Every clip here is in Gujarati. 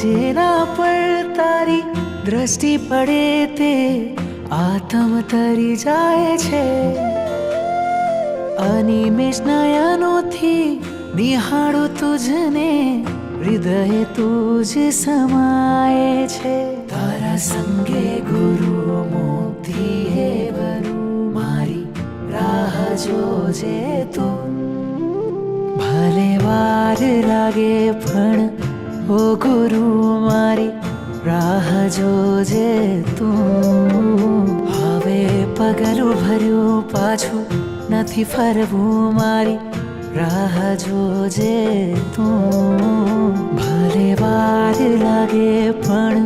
જેના પર તારી દ્રષ્ટિ પડે તે આત્મ તરી જાય છે. અનિમેષ નયનોથી નિહાળું તુજને, હૃદય તુજ સમાય છે. તારા સંગે ગુરુ મુક્તિ હે વરુ, મારી રાહ જોજે તું. ભલે વાર લાગે પણ ઓ ગુરુ મારી રાહ જોજે તું. હવે પગલું ભર્યું પાછું નથી ફરવું, મારી રાહ જોજે તું. ભલે વાર લાગે પણ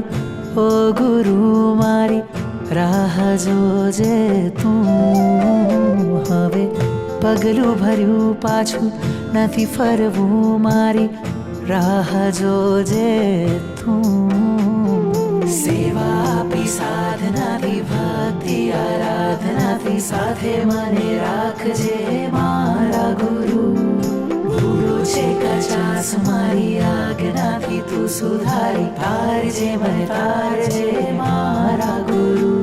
ઓ ગુરુ મારી રાહ જોજે તું. હવે પગલું ભર્યું પાછું નથી ફરવું, મારી રાહ જોજે તું. સેવા આપી સાધનાથી, ભક્તિ આરાધનાથી, સાથે મને રાખજે મારા ગુરુ. ભૂલો છે કચાસ મારી આજ્ઞાથી, તું સુધારી તારજે મને, તારજે મારા ગુરુ.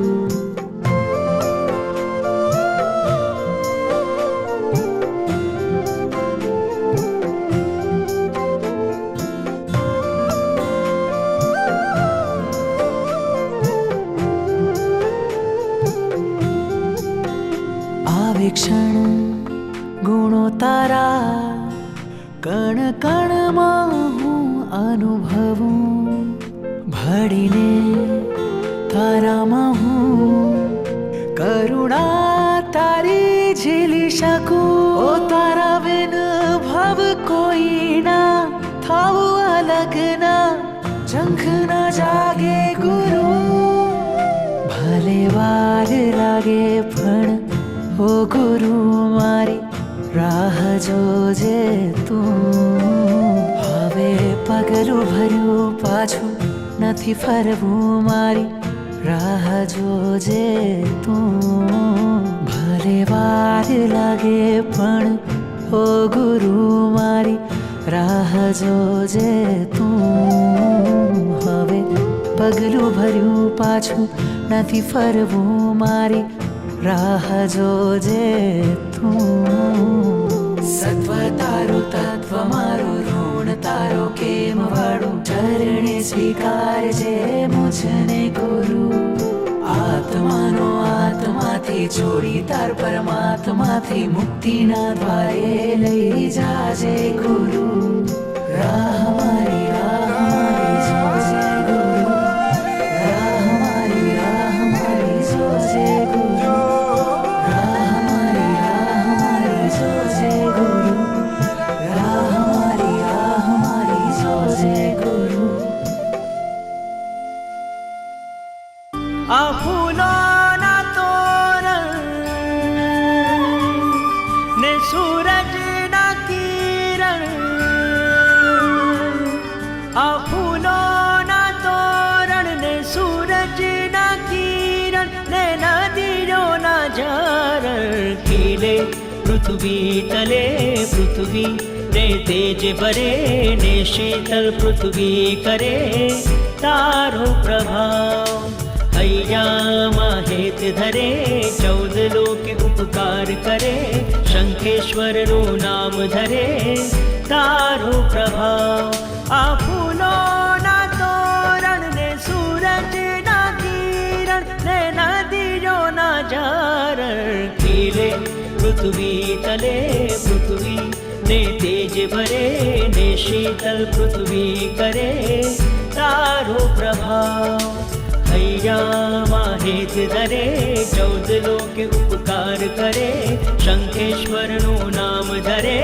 ક્ષણ ગુણો તારા કણ કણમાં હું અનુભવું. ભળીને તારામાં હું કરુણા તારી ઝીલી શકું. ઓ તારા બિન ભવ કોઈ ના થાવું અલગ ના, જંખ ના જાગે ગુરુ. ભલે વાર લાગે પણ ઓ ગુરુ મારી રાહ જોજે તું. હવે પગલું ભર્યું પાછું નથી ફરવું, મારી રાહ જોજે તું. ભલે વાર લાગે પણ ઓ ગુરુ મારી રાહ જોજે તું. હવે પગલું ભર્યું પાછું નથી ફરવું, મારી રાહ જોજે તું. સત્વ તારું તત્વ મારું, ઋણ તારો કેમ વાળું, ચરણે સ્વીકારજે મુझને ગુરુ. આત્માનો આત્માથી જોડી તાર પરમાત્માથી, મુક્તિના દ્વારે લઈ જાજે ગુરુ. રાહ મારી જોજે ગુરુ. રાહ મારી જોજે ગુરુ. આ ફૂલોના તોરણ ને સૂરજના કિરણ, આ ફૂલોના તોરણ ને સૂરજના કિરણ, ને નદીઓના ઝરણ. ખીલે પૃથ્વી તલે પૃથ્વી ને તેજ ભરે, ને શીતલ પૃથ્વી કરે તારો પ્રભાવ. હૈયામાં હેત ધરે 14 લોકે ઉપકાર કરે, શંખેશ્વરનું નામ ધરે તારો પ્રભાવ. આ ફૂલોના તોરણ ને સૂરજના કિરણ, ને નદીઓના ઝરણ. ખીલે પૃથ્વી તલે પૃથ્વી ને તેજ ભરે, ને શીતલ પૃથ્વી કરે તારો પ્રભાવ. હૈયામાં હેત ધરે 14 લોકે ઉપકાર કરે, શંખેશ્વરનું નામ ધરે